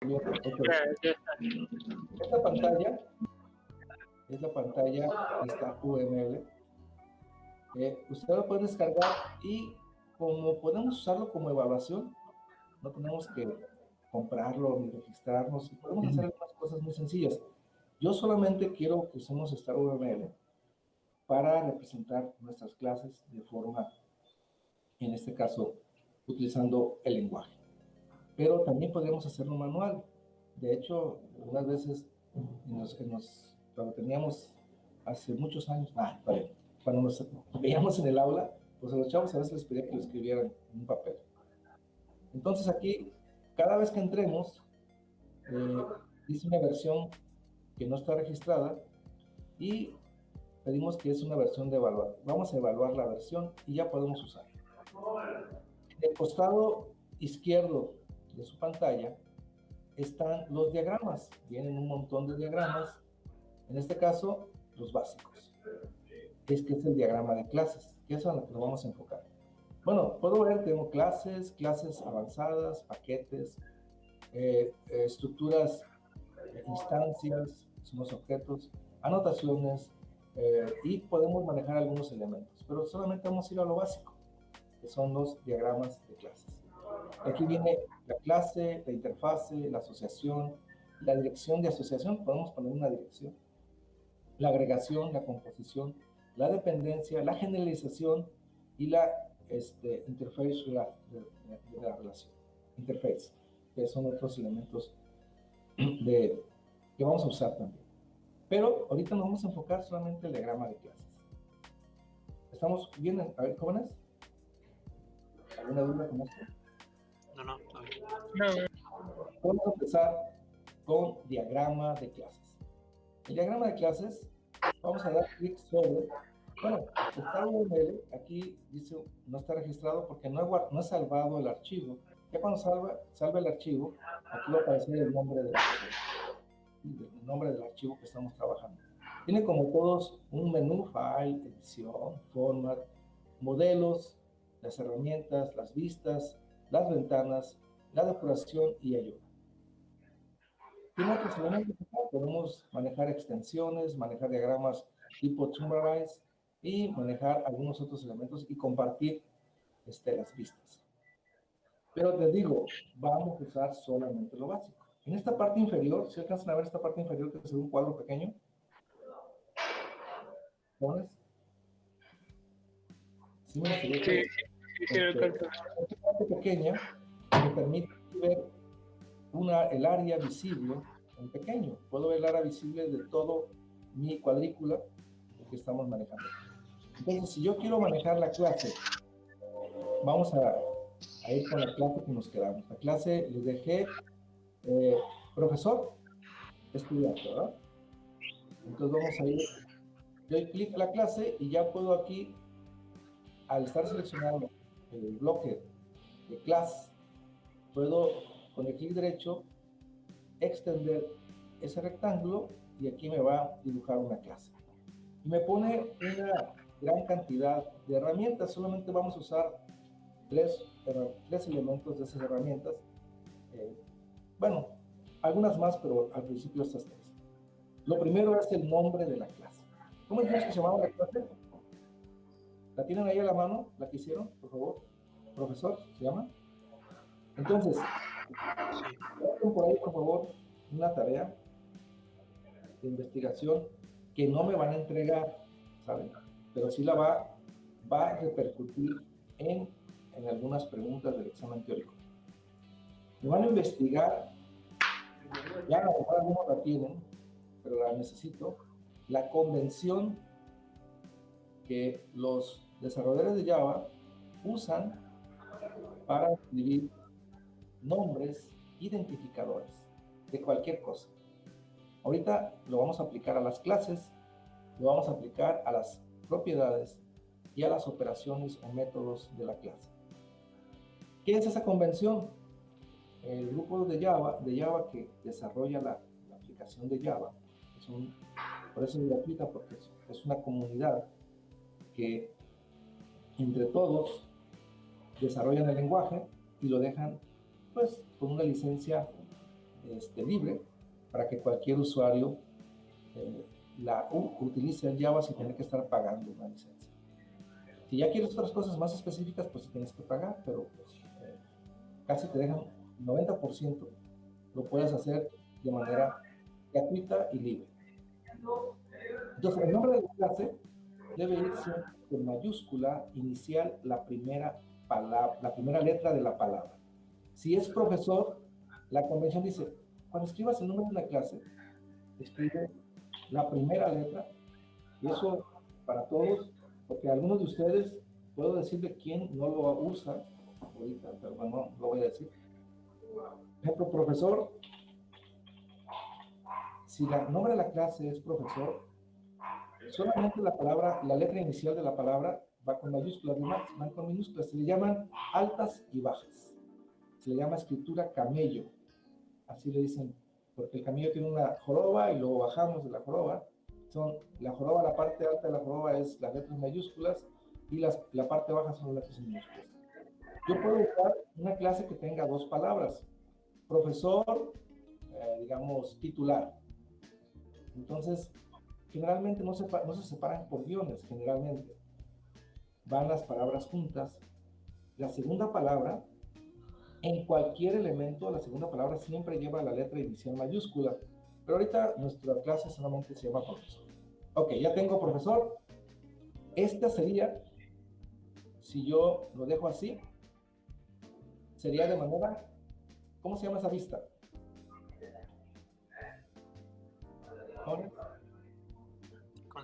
Bien, ok. Ya está. Esta pantalla es la pantalla de esta UML. Usted lo puede descargar y como podemos usarlo como evaluación, no tenemos que comprarlo ni registrarnos y podemos hacer algunas cosas muy sencillas. Yo solamente quiero que usemos esta UML para representar nuestras clases de forma, en este caso, utilizando el lenguaje. Pero también podríamos hacerlo manual. De hecho, algunas veces, cuando teníamos hace muchos años, cuando nos veíamos en el aula, pues a los chavos a veces les pedía que lo escribieran en un papel. Entonces aquí, cada vez que entremos, dice una versión que no está registrada y pedimos que es una versión de evaluar. Vamos a evaluar la versión y ya podemos usarla. En el costado izquierdo de su pantalla están los diagramas. Vienen un montón de diagramas. En este caso, los básicos. Que es el diagrama de clases, que es a lo que nos vamos a enfocar. Bueno, puedo ver que tengo clases avanzadas, paquetes, estructuras, instancias, somos objetos, anotaciones, y podemos manejar algunos elementos, pero solamente vamos a ir a lo básico, que son los diagramas de clases. Aquí viene la clase, la interfase, la asociación, la dirección de asociación, podemos poner una dirección, la agregación, la composición, la dependencia, la generalización y la interface de la relación. Interface, que son otros elementos que vamos a usar también. Pero ahorita nos vamos a enfocar solamente en el diagrama de clases. ¿Estamos bien? A ver, jóvenes, ¿alguna duda con esto? No. Vamos a empezar con diagrama de clases. El diagrama de clases, vamos a dar clic sobre, bueno, está URL, aquí dice no está registrado porque no he salvado el archivo. Ya cuando salva el archivo, aquí va a aparecer el nombre del archivo que estamos trabajando. Tiene como todos un menú, file, edición, format, modelos, las herramientas, las vistas, las ventanas, la depuración y ayuda. Tiene otros elementos, podemos manejar extensiones, manejar diagramas tipo Summarize y manejar algunos otros elementos y compartir las vistas. Pero te digo, vamos a usar solamente lo básico. En esta parte inferior, si alcanzan a ver esta parte inferior que es un cuadro pequeño, ¿pones? Sí, me gustaría que esta parte pequeña me permite ver el área visible en pequeño. Puedo ver el área visible de todo mi cuadrícula que estamos manejando. Entonces, si yo quiero manejar la clase, vamos a ir con la clase que nos quedamos. La clase les dejé profesor, estudiante, ¿verdad? Entonces vamos a ir, doy clic a la clase y ya puedo aquí, al estar seleccionado el bloque de clase, puedo con el clic derecho extender ese rectángulo y aquí me va a dibujar una clase. Y me pone una gran cantidad de herramientas, solamente vamos a usar tres elementos de esas herramientas. Bueno, algunas más, pero al principio estas tres. Lo primero es el nombre de la clase. ¿Cómo dijimos que se llamaba la clase? ¿La tienen ahí a la mano? ¿La que hicieron, por favor? Profesor, ¿se llama? Entonces, por ahí, por favor, una tarea de investigación que no me van a entregar, ¿saben? Pero sí la va a repercutir en algunas preguntas del examen teórico. Me van a investigar, ya a lo mejor algunos la tienen, pero la necesito, la convención que los desarrolladores de Java usan para escribir nombres identificadores de cualquier cosa. Ahorita lo vamos a aplicar a las clases, lo vamos a aplicar a las propiedades y a las operaciones o métodos de la clase. ¿Qué es esa convención? El grupo de Java que desarrolla la aplicación de Java, por eso es gratuita, porque es una comunidad que entre todos desarrollan el lenguaje y lo dejan pues con una licencia libre para que cualquier usuario utilice el Java sin tener que estar pagando una licencia. Si ya quieres otras cosas más específicas, pues tienes que pagar, pero pues, casi te dejan 90%, lo puedes hacer de manera gratuita y libre. Entonces, el nombre de la clase debe ir siempre con mayúscula inicial la primera letra de la palabra. Si es profesor, la convención dice, cuando escribas el nombre de una clase, escribe la primera letra, y eso para todos, porque algunos de ustedes, puedo decirle quién no lo usa ahorita, pero bueno, lo voy a decir. Por ejemplo, profesor, si el nombre de la clase es profesor, solamente la letra inicial de la palabra va con mayúsculas, demás van con minúsculas, se le llaman altas y bajas, se le llama escritura camello, así le dicen, porque el camello tiene una joroba y luego bajamos de la joroba, la joroba, la parte alta de la joroba es las letras mayúsculas y la parte baja son las letras minúsculas. Yo puedo usar una clase que tenga dos palabras, profesor, digamos, titular. Entonces, generalmente no se separan por guiones, generalmente. Van las palabras juntas. La segunda palabra, en cualquier elemento, la segunda palabra siempre lleva la letra inicial mayúscula. Pero ahorita nuestra clase solamente se llama profesor. Ok, ya tengo profesor. Esta sería, si yo lo dejo así, sería de manera, ¿cómo se llama esa vista?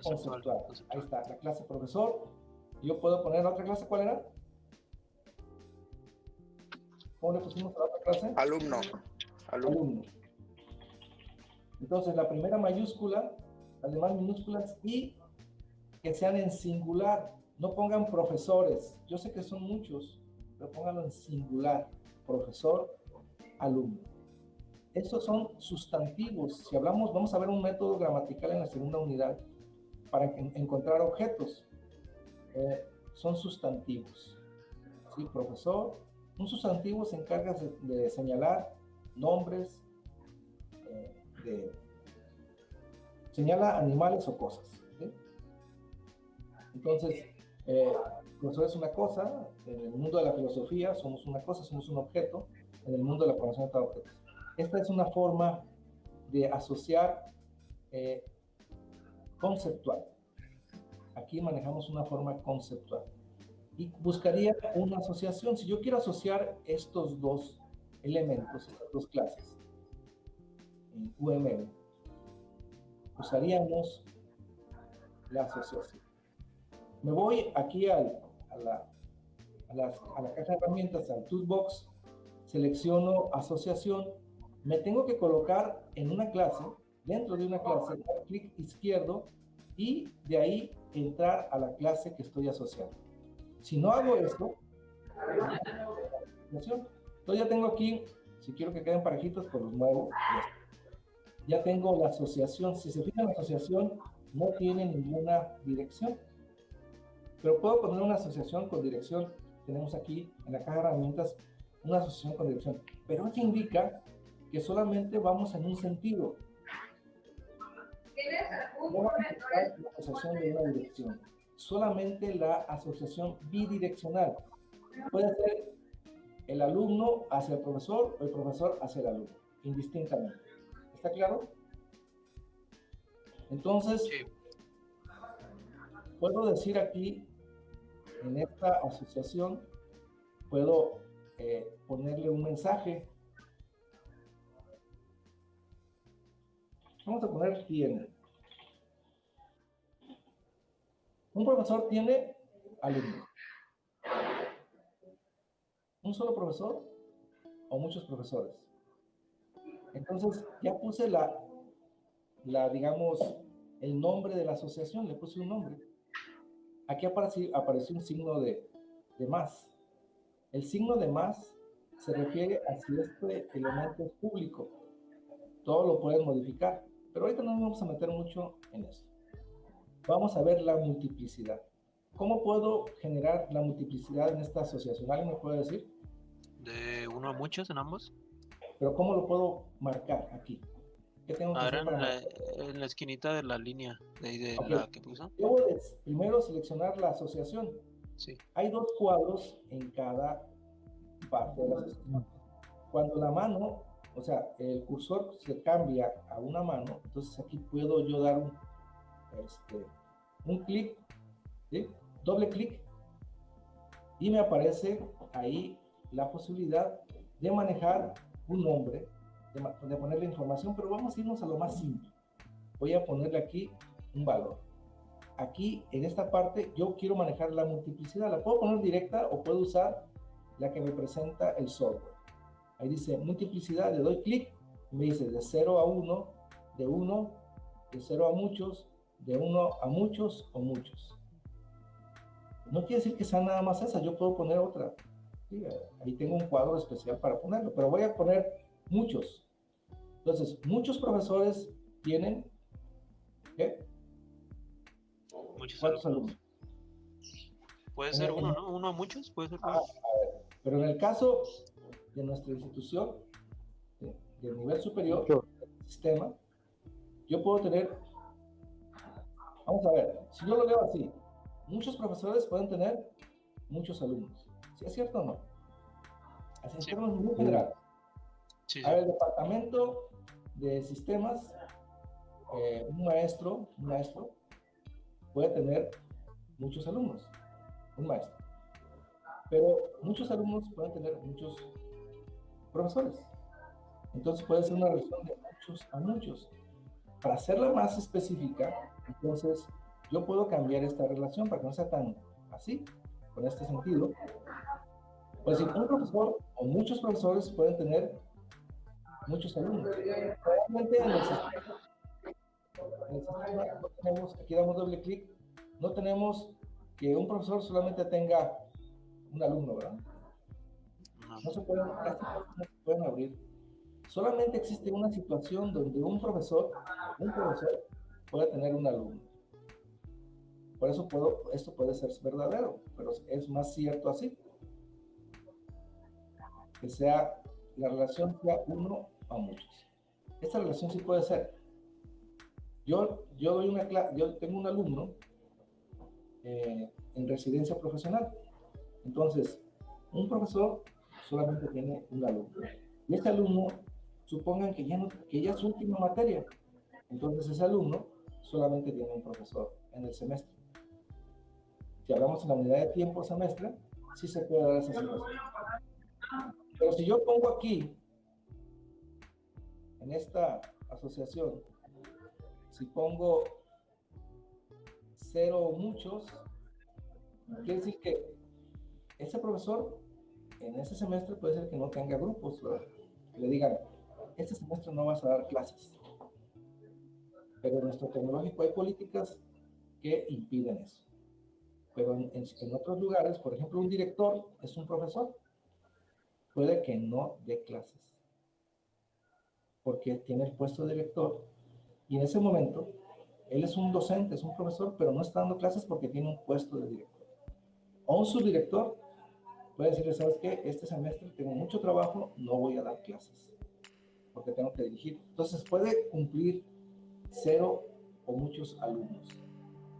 Conceptual. Ahí está, la clase profesor. Yo puedo poner la otra clase, ¿cuál era? ¿Cómo le pusimos a la otra clase? Alumno. Entonces, la primera mayúscula, las demás minúsculas, y que sean en singular. No pongan profesores. Yo sé que son muchos, pero pónganlo en singular. Profesor, alumno. Estos son sustantivos. Si hablamos, vamos a ver un método gramatical en la segunda unidad para encontrar objetos. Son sustantivos. ¿Sí? Profesor. Un sustantivo se encarga de señalar nombres, señala animales o cosas. ¿Sí? Entonces, profesor es una cosa, en el mundo de la filosofía somos una cosa, somos un objeto, en el mundo de la programación está objetos. Esta es una forma de asociar conceptual. Aquí manejamos una forma conceptual. Y buscaría una asociación. Si yo quiero asociar estos dos elementos, estas dos clases, en UML, usaríamos la asociación. Me voy aquí a la caja de herramientas, al toolbox, selecciono asociación, me tengo que colocar en una clase, dentro de una clase, dar clic izquierdo y de ahí entrar a la clase que estoy asociando. Si no hago esto, entonces ya tengo aquí, si quiero que queden parejitos, pues los muevo. Ya tengo la asociación. Si se fijan, la asociación no tiene ninguna dirección. Pero puedo poner una asociación con dirección. Tenemos aquí en la caja de herramientas una asociación con dirección. Pero esto indica que solamente vamos en un sentido. No vamos a buscar la asociación de una dirección. Solamente la asociación bidireccional. Puede ser el alumno hacia el profesor o el profesor hacia el alumno, indistintamente. ¿Está claro? Entonces, sí. Puedo decir aquí, en esta asociación, puedo ponerle un mensaje. Vamos a poner tiene. Un profesor tiene alumnos. ¿Un solo profesor o muchos profesores? Entonces, ya puse digamos, el nombre de la asociación, le puse un nombre. Aquí apareció un signo de más. El signo de más se refiere a si este elemento es público. Todo lo pueden modificar, pero ahorita no nos vamos a meter mucho en esto. Vamos a ver la multiplicidad. ¿Cómo puedo generar la multiplicidad en esta asociación? ¿Alguien me puede decir? ¿De uno a muchos en ambos? Pero ¿cómo lo puedo marcar aquí? ¿Qué tengo que hacer Ahora para marcar? en la esquinita de la línea de Okay. la que puso. Debo de primero seleccionar la asociación. Sí. Hay dos cuadros en cada parte de la asociación. Cuando la mano, o sea, el cursor se cambia a una mano, entonces aquí puedo yo dar un clic, ¿sí? Doble clic, y me aparece ahí la posibilidad de manejar un nombre, de ponerle información, pero vamos a irnos a lo más simple. Voy a ponerle aquí un valor. Aquí, en esta parte, yo quiero manejar la multiplicidad. La puedo poner directa o puedo usar la que me presenta el software. Ahí dice multiplicidad, le doy clic, me dice de 0 a 1, de 1, de 0 a muchos, de 1 a muchos o muchos. No quiere decir que sea nada más esa, yo puedo poner otra. Sí, ahí tengo un cuadro especial para ponerlo, pero voy a poner muchos. Entonces, muchos profesores tienen, ¿qué? Muchos ¿Cuántos alumnos. alumnos? Puede En ser el, en uno, el, ¿no? Uno a muchos, puede ser uno. pero en el caso de nuestra institución, del nivel superior, del sistema, yo puedo tener, vamos a ver, si yo lo leo así, muchos profesores pueden tener muchos alumnos. ¿Sí es cierto o no? Así en Sí. términos muy generales. Sí, A ver, sí. el departamento de sistemas, un maestro puede tener muchos alumnos, un maestro. Pero muchos alumnos pueden tener muchos profesores. Entonces puede ser una relación de muchos a muchos. Para hacerla más específica, entonces yo puedo cambiar esta relación para que no sea tan así, con este sentido. Pues decir, un profesor o muchos profesores pueden tener muchos alumnos. Realmente en el sistema no tenemos, aquí damos doble clic, no tenemos que un profesor solamente tenga un alumno, ¿verdad? No se pueden, estas cosas no se pueden abrir. Solamente existe una situación donde un profesor puede tener un alumno. Por eso esto puede ser verdadero, pero es más cierto así. Que sea, la relación sea uno a muchos. Esta relación sí puede ser. Yo tengo un alumno en residencia profesional. Entonces, un profesor solamente tiene un alumno. Y este alumno, supongan que ya es su última materia. Entonces, ese alumno solamente tiene un profesor en el semestre. Si hablamos en la unidad de tiempo semestre, sí se puede dar esa situación. Pero si yo pongo aquí, en esta asociación, si pongo 0 o muchos, quiere decir que ese profesor en ese semestre puede ser que no tenga grupos, ¿verdad? Que le digan, este semestre no vas a dar clases. Pero en nuestro tecnológico hay políticas que impiden eso. Pero en otros lugares, por ejemplo, un director es un profesor, puede que no dé clases, porque tiene el puesto de director y en ese momento él es un docente, es un profesor, pero no está dando clases porque tiene un puesto de director. O un subdirector puede decirle, ¿sabes qué? Este semestre tengo mucho trabajo, no voy a dar clases porque tengo que dirigir. Entonces puede cumplir 0 o muchos alumnos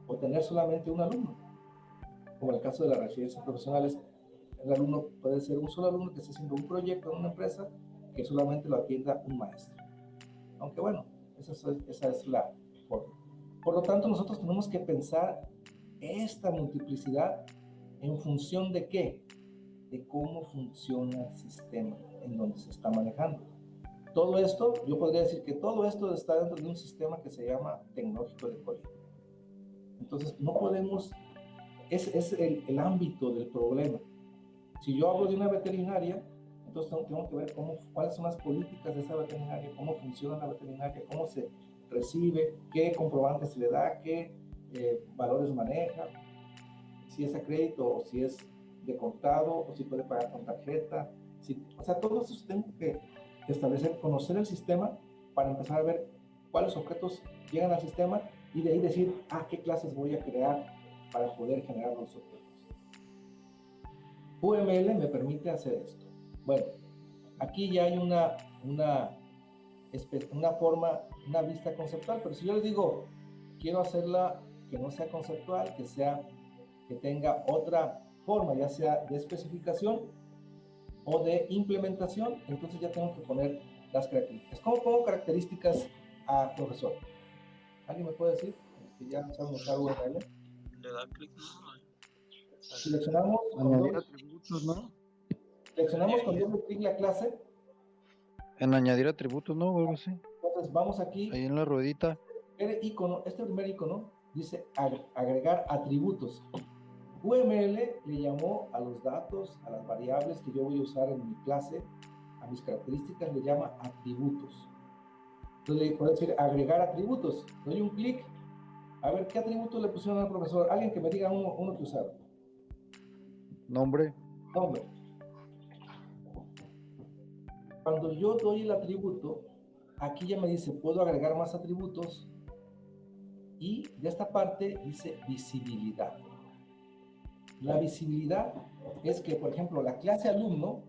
o tener solamente un alumno. Como en el caso de las residencias profesionales, el alumno puede ser un solo alumno que esté haciendo un proyecto en una empresa que solamente lo atienda un maestro. Aunque bueno, esa es la forma. Por lo tanto, nosotros tenemos que pensar esta multiplicidad en función de qué, de cómo funciona el sistema en donde se está manejando. Todo esto, yo podría decir que todo esto está dentro de un sistema que se llama tecnológico de colegio. Entonces, no podemos, es el ámbito del problema. Si yo hablo de una veterinaria, entonces tengo que ver cuáles son las políticas de esa veterinaria, cómo funciona la veterinaria, cómo se recibe, qué comprobantes se le da, qué valores maneja, si es a crédito o si es de contado, o si puede pagar con tarjeta. O sea, todo eso tengo que establecer, conocer el sistema para empezar a ver cuáles objetos llegan al sistema y de ahí decir, qué clases voy a crear para poder generar los objetos. UML me permite hacer esto. Bueno, aquí ya hay una una forma, una vista conceptual. Pero si yo les digo, quiero hacerla que no sea conceptual, que tenga otra forma, ya sea de especificación o de implementación, entonces ya tengo que poner las características. ¿Cómo pongo características a profesor? ¿Alguien me puede decir? Ya sabemos usar URL. Le da clic, ¿no? Seleccionamos añadir atributos, ¿no? Seleccionamos con doble clic la clase. En añadir atributos, ¿no? O algo así. Entonces vamos aquí. Ahí en la ruedita. Este primer icono dice agregar atributos. UML le llamó a los datos, a las variables que yo voy a usar en mi clase, a mis características, le llama atributos. Entonces le puedo decir agregar atributos. Doy un clic. A ver, ¿qué atributos le pusieron al profesor? Alguien que me diga uno que usaron. Nombre. Nombre. Cuando yo doy el atributo, aquí ya me dice, puedo agregar más atributos. Y de esta parte dice visibilidad. La visibilidad es que, por ejemplo, la clase alumno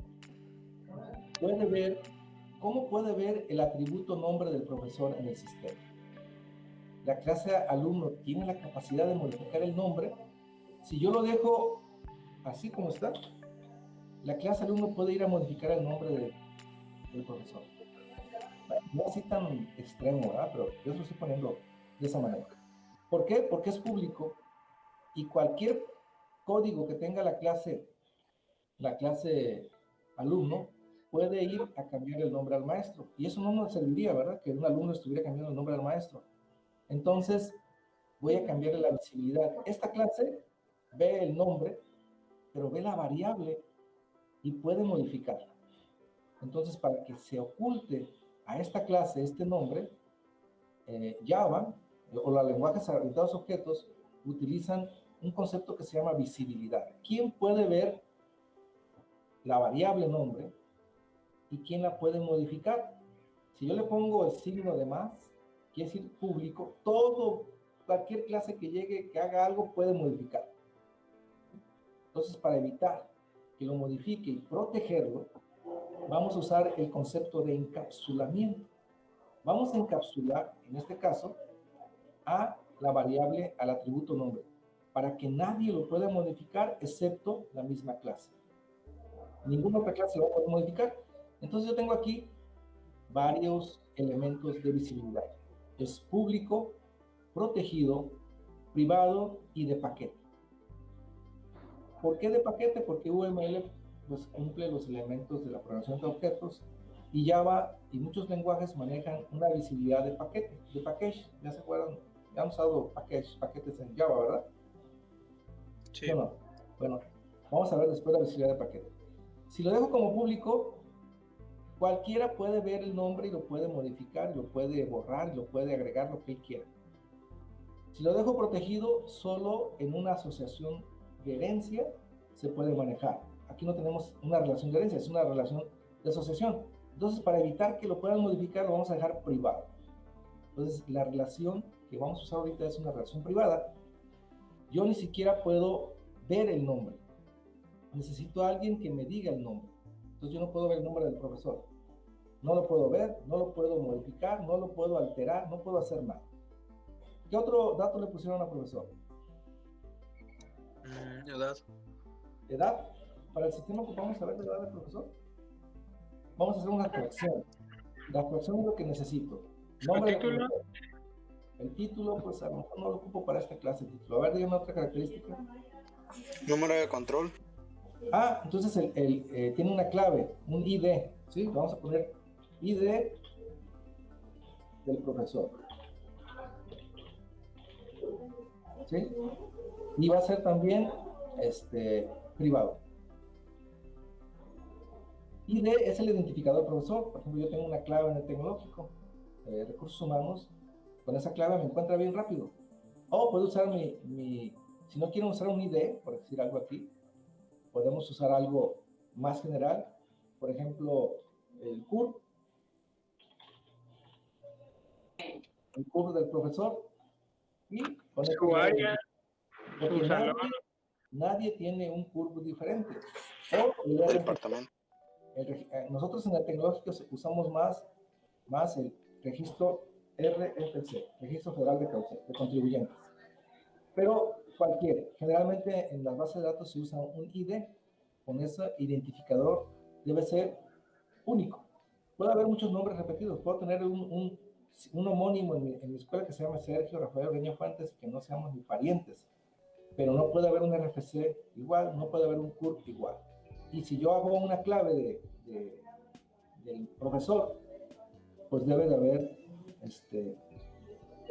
puede ver, ¿cómo puede ver el atributo nombre del profesor en el sistema? La clase alumno tiene la capacidad de modificar el nombre. Si yo lo dejo así como está, la clase alumno puede ir a modificar el nombre del profesor. No así tan extremo, ¿verdad? Pero yo lo estoy poniendo de esa manera. ¿Por qué? Porque es público y cualquier código que tenga la clase alumno puede ir a cambiar el nombre al maestro. Y eso no nos serviría, ¿verdad? Que un alumno estuviera cambiando el nombre al maestro. Entonces, voy a cambiarle la visibilidad. Esta clase ve el nombre, pero ve la variable y puede modificarla. Entonces, para que se oculte a esta clase este nombre, Java o los lenguajes orientados a objetos utilizan un concepto que se llama visibilidad. ¿Quién puede ver la variable nombre y quién la puede modificar? Si yo le pongo el signo de más, quiere decir público, cualquier clase que llegue, que haga algo, puede modificar. Entonces, para evitar que lo modifique y protegerlo, vamos a usar el concepto de encapsulamiento. Vamos a encapsular, en este caso, a la variable, al atributo nombre, para que nadie lo pueda modificar excepto la misma clase. Ninguna otra clase lo va a poder modificar. Entonces yo tengo aquí varios elementos de visibilidad. Es público, protegido, privado y de paquete. ¿Por qué de paquete? Porque UML pues, cumple los elementos de la programación de objetos y Java y muchos lenguajes manejan una visibilidad de paquete, de package. ¿Ya se acuerdan? Ya han usado paquetes en Java, ¿verdad? Sí. ¿Sí o no? Bueno, vamos a ver después la visibilidad de paquete. Si lo dejo como público, cualquiera puede ver el nombre y lo puede modificar, lo puede borrar, lo puede agregar lo que él quiera. Si lo dejo protegido, solo en una asociación de herencia se puede manejar. Aquí no tenemos una relación de herencia, es una relación de asociación. Entonces, para evitar que lo puedan modificar, lo vamos a dejar privado. Entonces, la relación que vamos a usar ahorita es una relación privada. Yo ni siquiera puedo ver el nombre. Necesito a alguien que me diga el nombre. Entonces, yo no puedo ver el nombre del profesor. No lo puedo ver, no lo puedo modificar, no lo puedo alterar, no puedo hacer nada. ¿Qué otro dato le pusieron al profesor? Edad. ¿Edad? Para el sistema ocupamos saber la edad del profesor. Vamos a hacer una fracción. La fracción es lo que necesito. Nombre del profesor. El título, pues a lo mejor no lo ocupo para esta clase. El título. A ver, dígame otra característica. Número de control. Ah, entonces tiene una clave, un ID. ¿Sí? Vamos a poner ID del profesor. ¿Sí? Y va a ser también privado. ID es el identificador del profesor. Por ejemplo, yo tengo una clave en el tecnológico, recursos humanos. Con esa clave me encuentra bien rápido. O puedo usar si no quiero usar un ID, por decir algo aquí, podemos usar algo más general. Por ejemplo, el CURP. El CURP del profesor. Y con su área, porque nadie tiene un CURP diferente. O Departamento. Nosotros en el tecnológico usamos más el registro RFC, Registro Federal de Contribuyentes. Pero generalmente en las bases de datos se usa un ID, con ese identificador debe ser único. Puede haber muchos nombres repetidos, puedo tener un homónimo en mi escuela que se llama Sergio Rafael Reño Fuentes, que no seamos ni parientes, pero no puede haber un RFC igual, no puede haber un CURP igual. Y si yo hago una clave del profesor, pues debe de haber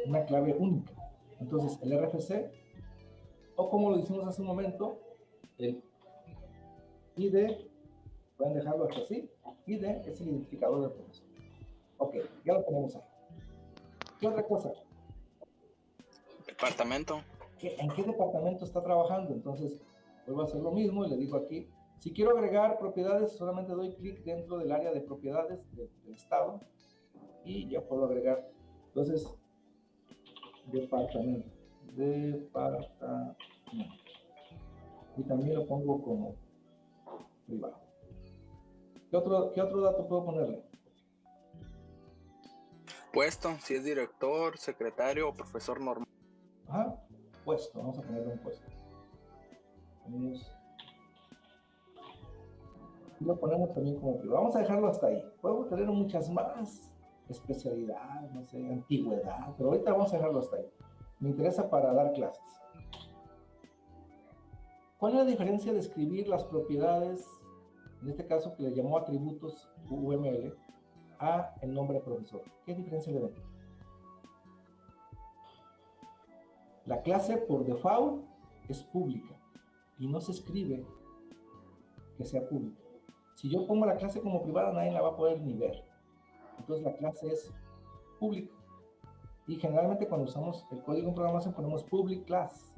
una clave única. Entonces el RFC, o como lo hicimos hace un momento, el ID, pueden dejarlo hasta así, ID es el identificador del profesor. Ok, ya lo tenemos ahí. ¿Qué otra cosa? Departamento. ¿En qué departamento está trabajando? Entonces, vuelvo a hacer lo mismo y le digo aquí, si quiero agregar propiedades, solamente doy clic dentro del área de propiedades del estado y ya puedo agregar. Entonces, departamento. Y también lo pongo como privado. ¿Qué otro dato puedo ponerle? Puesto, si es director, secretario o profesor normal. Ajá, puesto, vamos a ponerle un puesto. Y lo ponemos también como privado. Vamos a dejarlo hasta ahí. Podemos tener muchas más especialidades, no sé, antigüedad, pero ahorita vamos a dejarlo hasta ahí. Me interesa para dar clases. ¿Cuál es la diferencia de escribir las propiedades, en este caso que le llamó atributos UML, a el nombre de profesor? ¿Qué diferencia le ven? La clase por default es pública y no se escribe que sea pública. Si yo pongo la clase como privada, nadie la va a poder ni ver. Entonces la clase es pública. Y generalmente cuando usamos el código en programación ponemos public class.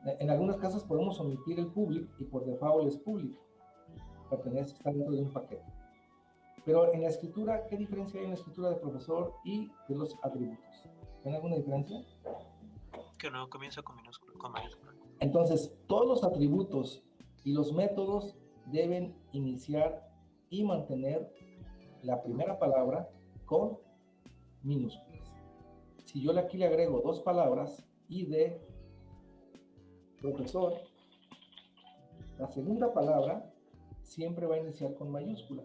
En algunos casos podemos omitir el public y por default es público. Pertenece, está dentro de un paquete. Pero en la escritura, ¿qué diferencia hay en la escritura de profesor y de los atributos? ¿Tiene alguna diferencia? Que no comienza con minúscula, con mayúscula. Entonces, todos los atributos y los métodos deben iniciar y mantener la primera palabra con minúsculas. Si yo aquí le agrego dos palabras, ID, profesor, la segunda palabra siempre va a iniciar con mayúscula.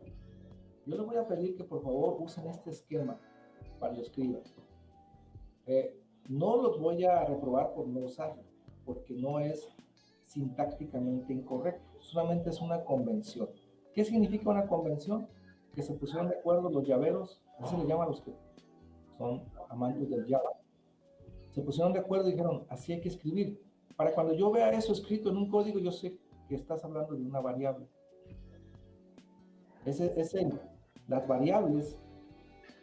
Yo les voy a pedir que por favor usen este esquema para que lo escriban. No los voy a reprobar por no usarlo, porque no es sintácticamente incorrecto, solamente es una convención. ¿Qué significa una convención? Que se pusieron de acuerdo los llaveros, así se le llaman los que son amantes del Java. Se pusieron de acuerdo y dijeron, así hay que escribir. Para cuando yo vea eso escrito en un código, yo sé que estás hablando de una variable. Las variables,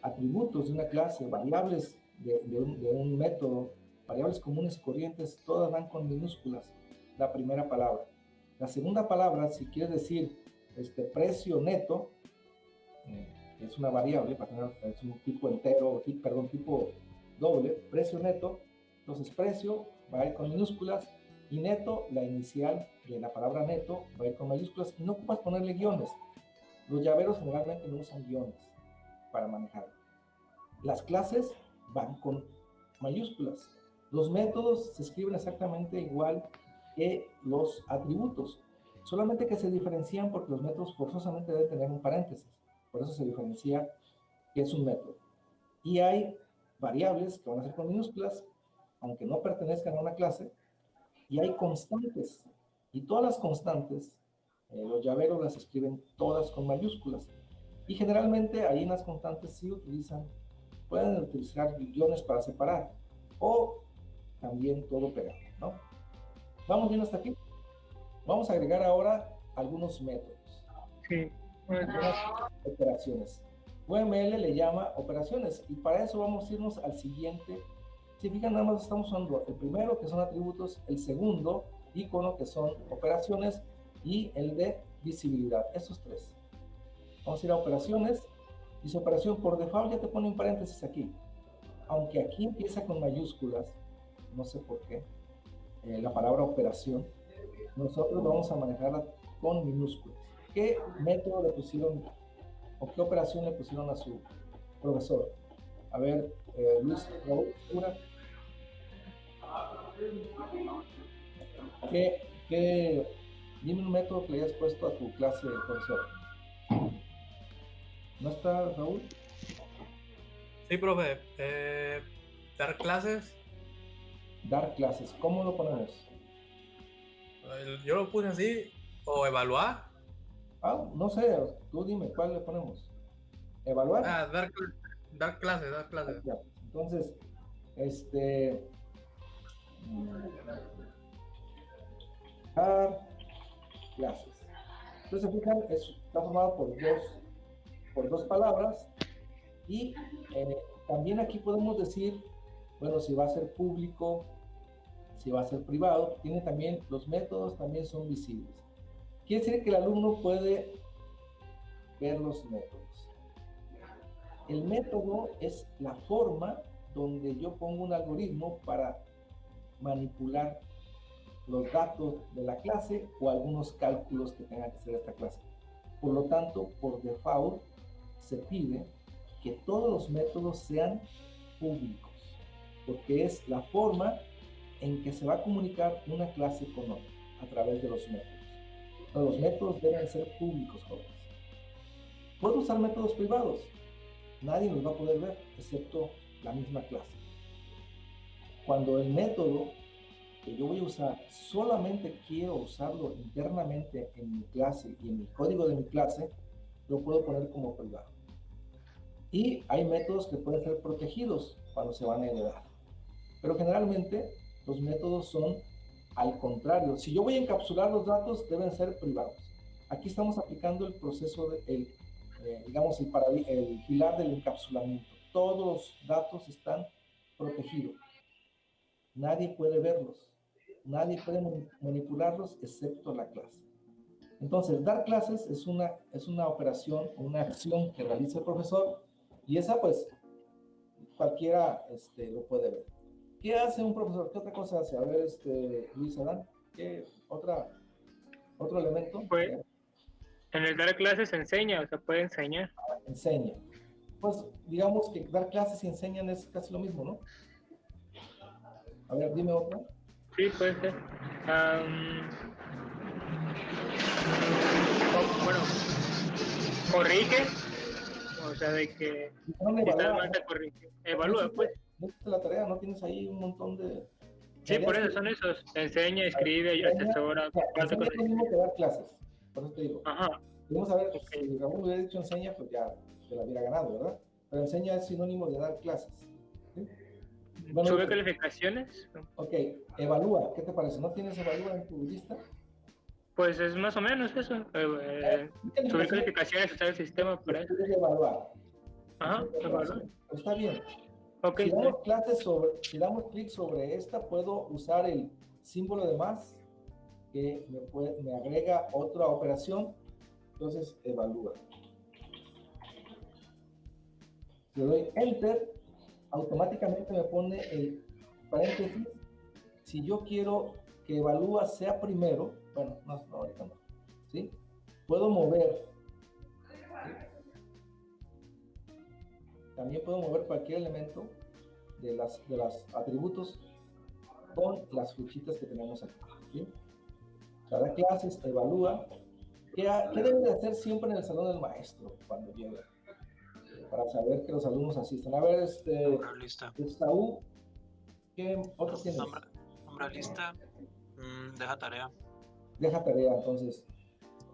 atributos de una clase, variables de un método, variables comunes y corrientes, todas van con minúsculas la primera palabra. La segunda palabra, si quieres decir precio neto, es una variable, es un tipo entero, tipo doble, precio neto, entonces precio va a ir con minúsculas y neto, la inicial de la palabra neto, va a ir con mayúsculas y no ocupas ponerle guiones. Los llaveros generalmente no usan guiones para manejar. Las clases van con mayúsculas. Los métodos se escriben exactamente igual que los atributos, solamente que se diferencian porque los métodos forzosamente deben tener un paréntesis. Por eso se diferencia que es un método. Y hay variables que van a ser con minúsculas, aunque no pertenezcan a una clase, y hay constantes. Y todas las constantes, los llaveros las escriben todas con mayúsculas. Y generalmente ahí en las constantes sí pueden utilizar guiones para separar, o también todo pegado, ¿no? ¿Vamos bien hasta aquí? Vamos a agregar ahora algunos métodos. Sí. Algunas operaciones. UML le llama operaciones y para eso vamos a irnos al siguiente. Si fijan, nada más estamos usando el primero, que son atributos, el segundo, icono, que son operaciones, y el de visibilidad, esos tres. Vamos a ir a operaciones. Dice operación, por default ya te pone un paréntesis aquí. Aunque aquí empieza con mayúsculas, no sé por qué, la palabra operación, nosotros vamos a manejarla con minúsculas. ¿qué método le pusieron o qué operación le pusieron a su profesor? A ver, Luis, Raúl, ¿segura? Dime un método que le hayas puesto a tu clase, profesor. ¿No está, Raúl? Sí, profe. Dar clases. Dar clases. ¿Cómo lo ponemos? Yo lo puse así. O evaluar. No sé, tú dime, ¿cuál le ponemos? ¿Evaluar? Dar clases. Entonces, dar clases. Entonces, se fijan, está formado por dos palabras y también aquí podemos decir, bueno, si va a ser público, si va a ser privado, tiene también, los métodos también son visibles. Quiere decir que el alumno puede ver los métodos. El método es la forma donde yo pongo un algoritmo para manipular los datos de la clase o algunos cálculos que tenga que hacer esta clase. Por lo tanto, por default, se pide que todos los métodos sean públicos, porque es la forma en que se va a comunicar una clase con otra, a través de los métodos. Pero los métodos deben ser públicos, jóvenes. ¿Puedo usar métodos privados? Nadie los va a poder ver, excepto la misma clase. Cuando el método que yo voy a usar, solamente quiero usarlo internamente en mi clase y en el código de mi clase, lo puedo poner como privado. Y hay métodos que pueden ser protegidos cuando se van a heredar. Pero generalmente los métodos son al contrario. Si yo voy a encapsular los datos, deben ser privados. Aquí estamos aplicando el proceso digamos, el pilar del encapsulamiento. Todos los datos están protegidos. Nadie puede verlos. Nadie puede manipularlos excepto la clase. Entonces, dar clases es una operación, una acción que realiza el profesor y esa pues cualquiera lo puede ver. ¿Qué hace un profesor? ¿Qué otra cosa hace? A ver, Luis Adán, ¿qué otro elemento? Pues, en el dar clases enseña, o sea, puede enseñar. Enseña. Pues digamos que dar clases y enseñan es casi lo mismo, ¿no? A ver, dime otra. Sí, puede ser. Bueno, corrige, o sea, de que si está mal te corrige. Evalúa, pues. No hiciste la tarea, no tienes ahí un montón de... Sí, por eso son esos. Enseña, escribe, asesora, comparte con el mismo que dar clases, por eso te digo. Ajá. Vamos a ver, si Raúl hubiera dicho enseña, pues ya te la hubiera ganado, ¿verdad? Pero enseña es sinónimo de dar clases. ¿Sí? Bueno, ¿Sube calificaciones? Ok, evalúa, ¿qué te parece? ¿No tienes evalúa en tu lista? Pues es más o menos eso. Subir calificaciones, usar el sistema para eso. Evaluar. Ajá, evaluar. Está bien. Okay. Si damos clic sobre esta, puedo usar el símbolo de más que me agrega otra operación. Entonces, evalúa. Le doy Enter, automáticamente me pone el paréntesis. Si yo quiero que evalúa sea primero, bueno, no, ahorita no, ¿sí? Puedo mover. ¿Sí? También puedo mover cualquier elemento de los atributos con las flechitas que tenemos aquí, ¿sí? Cada clases, evalúa. ¿Qué debe de hacer siempre en el salón del maestro cuando llega? Para saber que los alumnos asisten. A ver, lista. Saúl, ¿qué otro tienes? Nombra lista, deja tarea. Deja tarea, entonces.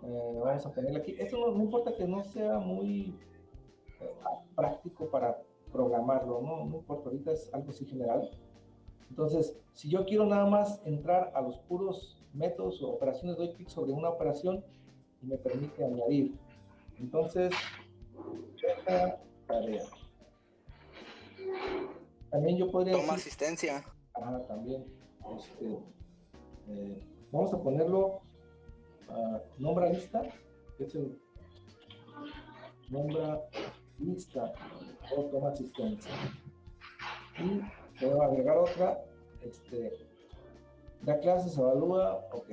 Vamos a ponerle aquí. Esto no importa que no sea muy práctico para programarlo, no importa, ahorita es algo así general. Entonces, si yo quiero nada más entrar a los puros métodos o operaciones, doy clic sobre una operación y me permite añadir. Entonces, deja tarea. También yo podría Toma decir, asistencia. Ajá, también. Vamos a ponerlo nombra lista, que es el nombra lista o toma asistencia. Y voy a agregar otra, da clases, evalúa, ok.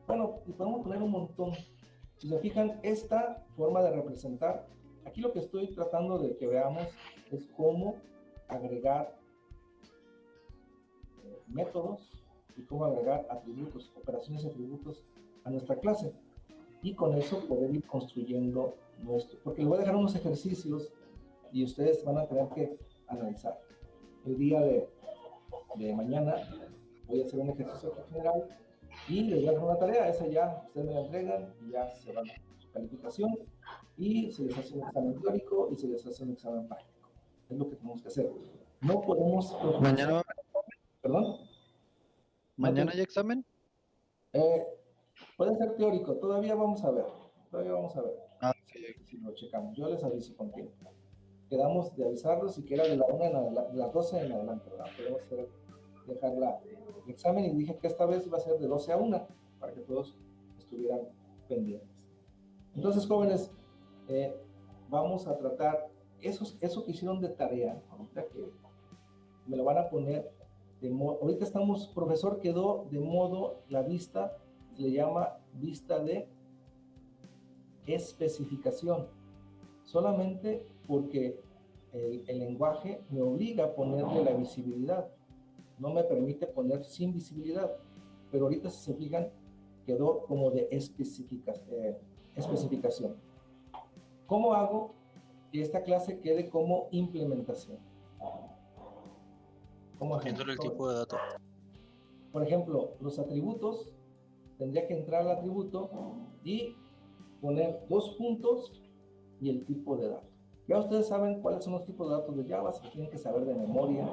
Bueno, y podemos poner un montón Si se fijan, esta forma de representar, aquí lo que estoy tratando de que veamos es cómo agregar métodos y cómo agregar atributos, operaciones y atributos a nuestra clase. Y con eso poder ir construyendo nuestro, porque les voy a dejar unos ejercicios y ustedes van a tener que analizar. El día de mañana voy a hacer un ejercicio general y les voy a dejar una tarea, esa ya ustedes me la entregan y ya se van a su calificación y se les hace un examen teórico y se les hace un examen práctico. Es lo que tenemos que hacer. No podemos... Mañana, ¿Perdón? ¿mañana hay examen? Puede ser teórico, todavía vamos a ver. Ah, Si lo checamos, yo les aviso con tiempo. Quedamos de avisarlos si quiera de la 1 en adelante, de las 12 en adelante, ¿verdad? Podemos dejar el examen y dije que esta vez iba a ser de 12 a 1 para que todos estuvieran pendientes. Entonces, jóvenes, vamos a tratar eso que hicieron de tarea, ahorita que me lo van a poner de modo, ahorita estamos, profesor, quedó de modo la vista, se le llama vista de especificación, solamente porque el lenguaje me obliga a ponerle la visibilidad, no me permite poner sin visibilidad, pero ahorita si se fijan, quedó como de especificación. ¿Cómo hago que esta clase quede como implementación? Viéndole el tipo de dato. Por ejemplo, los atributos, tendría que entrar al atributo y poner 2 puntos y el tipo de dato. Ya ustedes saben cuáles son los tipos de datos de Java, si tienen que saber de memoria,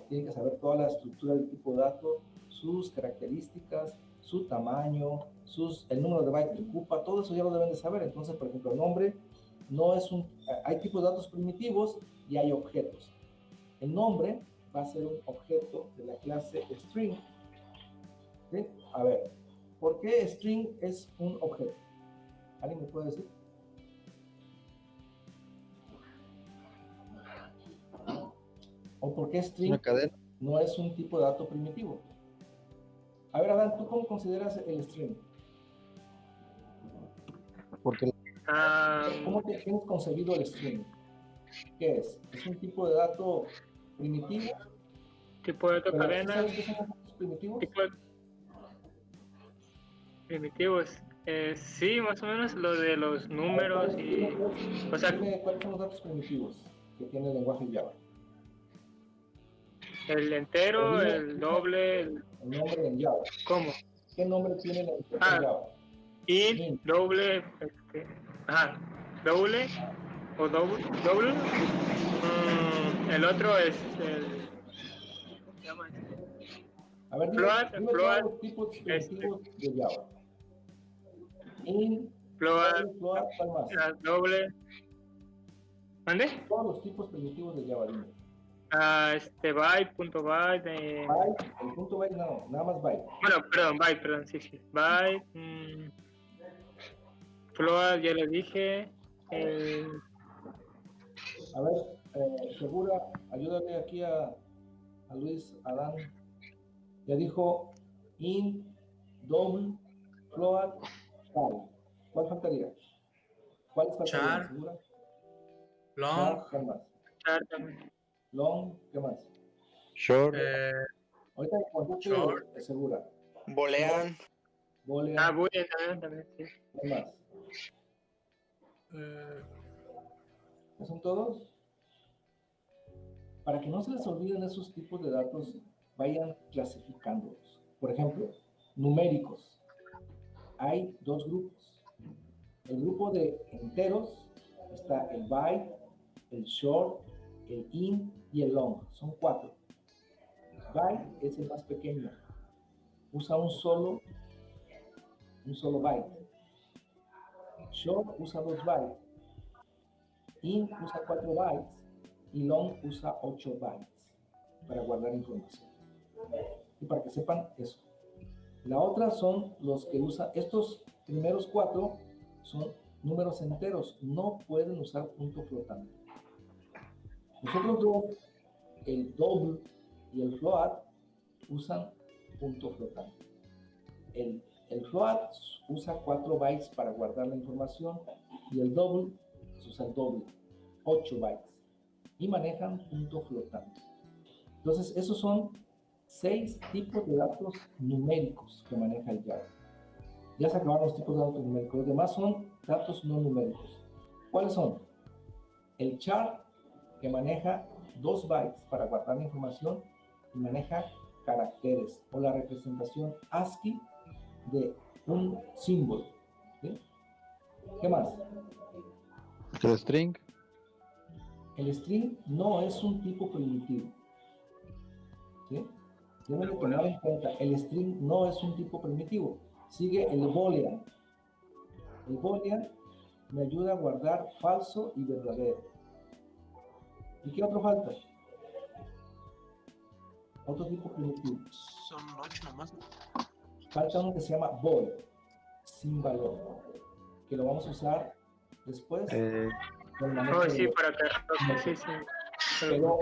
tienen que saber toda la estructura del tipo de dato, sus características, su tamaño, el número de bytes que ocupa, todo eso ya lo deben de saber. Entonces, por ejemplo, el nombre no es hay tipos de datos primitivos y hay objetos. El nombre va a ser un objeto de la clase string. ¿Sí? A ver, ¿por qué string es un objeto? ¿Alguien me puede decir? ¿O por qué string no es un tipo de dato primitivo? A ver, Adán, ¿tú cómo consideras el string? Porque ¿Cómo tienes concebido el string? ¿Qué es? ¿Es un tipo de dato primitivo? Tipo de dato cadena. ¿Sabes qué son los datos primitivos? Tipo de primitivos. Sí, más o menos lo de los números y... O sea, ¿Cuáles son los datos primitivos que tiene el lenguaje Java? el entero, el doble... El nombre en Java. ¿Cómo? ¿Qué nombre tiene el en Java? Int, doble... doble o doble. El otro es el... ¿Cómo se llama? A ver, dime todos los tipos primitivos de Java. Int, float, ¿cuál más? doble. ¿Mande? Todos los tipos primitivos de Java, dime. Byte, punto byte. Byte, el punto byte no, nada más byte. Bueno, perdón, sí. Byte. Float, ya lo dije. A ver, Segura, ayúdale aquí a Luis, Adán. Ya dijo int, double, float, char. ¿Cuál faltaría? ¿Cuáles faltarían? Char. ¿Segura? Long. ¿Qué más? Char también. Long, ¿qué más? short, Ahorita conteste Segura. Boolean. Boolean. Boolean también, sí. ¿Qué más? ¿No son todos? Para que no se les olviden esos tipos de datos, vayan clasificándolos. Por ejemplo, numéricos. Hay 2 grupos. El grupo de enteros está el byte, el short, el int y el long. Son 4. Byte es el más pequeño. Usa un solo byte. Short usa 2 bytes. Int usa 4 bytes. Y long usa 8 bytes para guardar información. Y para que sepan eso. La otra son los que usan, estos primeros 4 son números enteros, no pueden usar punto flotante. Los otros 2, el double y el float, usan punto flotante. El El float usa 4 bytes para guardar la información y el double pues, usa el doble, 8 bytes. Y manejan punto flotante. Entonces, esos son 6 tipos de datos numéricos que maneja el Java. Ya se acabaron los tipos de datos numéricos. Los demás son datos no numéricos. ¿Cuáles son? El char, que maneja 2 bytes para guardar la información y maneja caracteres o la representación ASCII de un símbolo. ¿Sí? ¿Qué más? El string. El string no es un tipo primitivo. ¿Sí? Deben de tener en cuenta, el string no es un tipo primitivo. Sigue el boolean. El boolean me ayuda a guardar falso y verdadero. ¿Y qué otro falta? Otro tipo primitivo. Son 8 nomás. Falta uno que se llama void, sin valor, que lo vamos a usar después. Oh, sí, para que sí, sí. Pero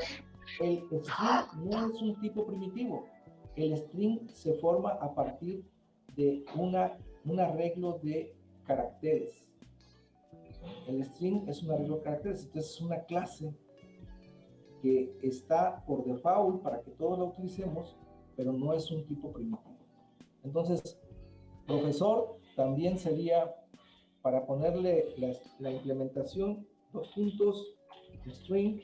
el string no es un tipo primitivo. El string se forma a partir de un arreglo de caracteres. El string es un arreglo de caracteres, entonces es una clase que está por default para que todos la utilicemos, pero no es un tipo primitivo. Entonces, profesor también sería para ponerle la implementación, 2 puntos, string.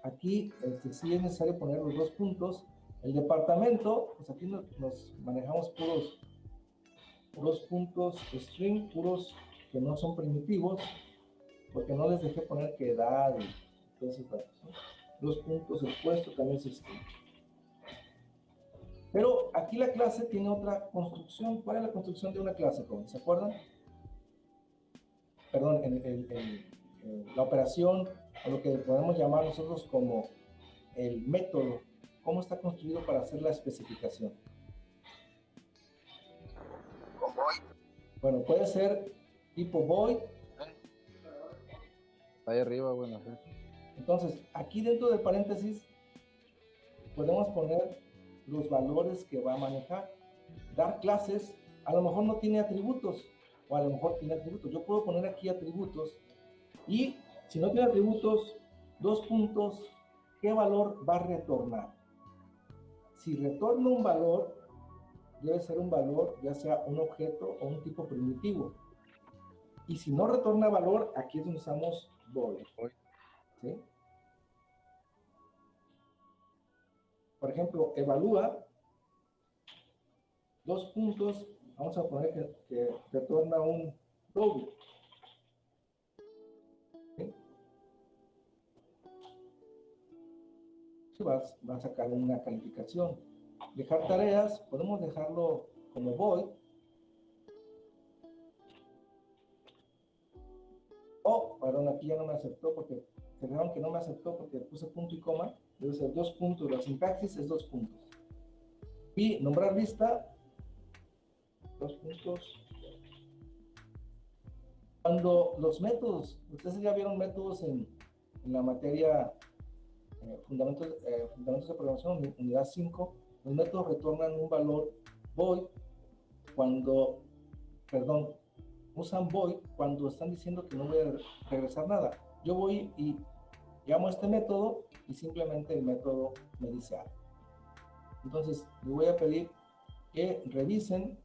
Aquí sí es necesario poner los 2 puntos. El departamento, pues aquí nos manejamos puros puntos string, puros que no son primitivos, porque no les dejé poner que edad y todos esos datos, ¿no? 2 puntos, el puesto también es string. Pero aquí la clase tiene otra construcción. ¿Cuál es la construcción de una clase, jóvenes? ¿Se acuerdan? Perdón, la operación, o lo que podemos llamar nosotros como el método. ¿Cómo está construido para hacer la especificación? Bueno, puede ser tipo void. Ahí arriba, bueno. Sí. Entonces, aquí dentro del paréntesis, podemos poner los valores que va a manejar. Dar clases, a lo mejor no tiene atributos, o a lo mejor tiene atributos. Yo puedo poner aquí atributos, y si no tiene atributos, 2 puntos, ¿qué valor va a retornar? Si retorna un valor, debe ser un valor, ya sea un objeto o un tipo primitivo. Y si no retorna valor, aquí es donde usamos void. ¿Sí? Por ejemplo, evalúa, 2 puntos, vamos a poner que retorna un doble. ¿Sí? Va a sacar una calificación. Dejar tareas, podemos dejarlo como void. Oh, perdón, aquí ya no me aceptó porque se fijaron que no me aceptó porque puse punto y coma. Debe ser 2 puntos, la sintaxis es 2 puntos. Y nombrar lista, 2 puntos. Cuando los métodos, ustedes ya vieron métodos en la materia fundamentos de programación, unidad 5, los métodos retornan un valor void cuando, perdón, usan void cuando están diciendo que no voy a regresar nada. Yo voy y llamo a este método y simplemente el método me dice algo. Entonces, les voy a pedir que revisen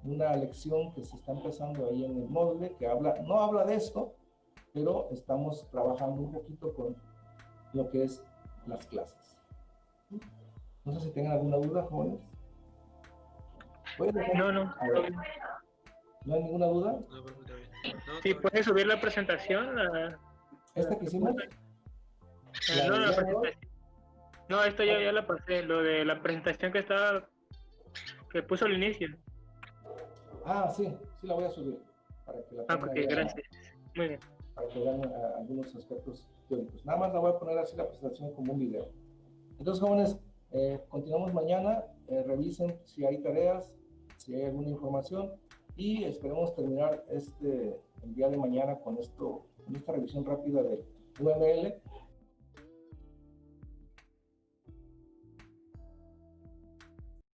una lección que se está empezando ahí en el módulo, que no habla de esto, pero estamos trabajando un poquito con lo que es las clases. No sé si tengan alguna duda, jóvenes. No. ¿No hay ninguna duda? No, pero está bien. No, Sí, está bien. puedes subir la presentación. ¿Esta que hicimos? No, la presentación. No, esto ya la pasé. Lo de la presentación que puso al inicio. Ah, sí la voy a subir. Para que la tengan Porque gracias. Muy bien. para que vean algunos aspectos teóricos. Nada más la voy a poner así la presentación como un video. Entonces, jóvenes, continuamos mañana. Revisen si hay tareas, si hay alguna información y esperemos terminar el día de mañana con esta revisión rápida de UML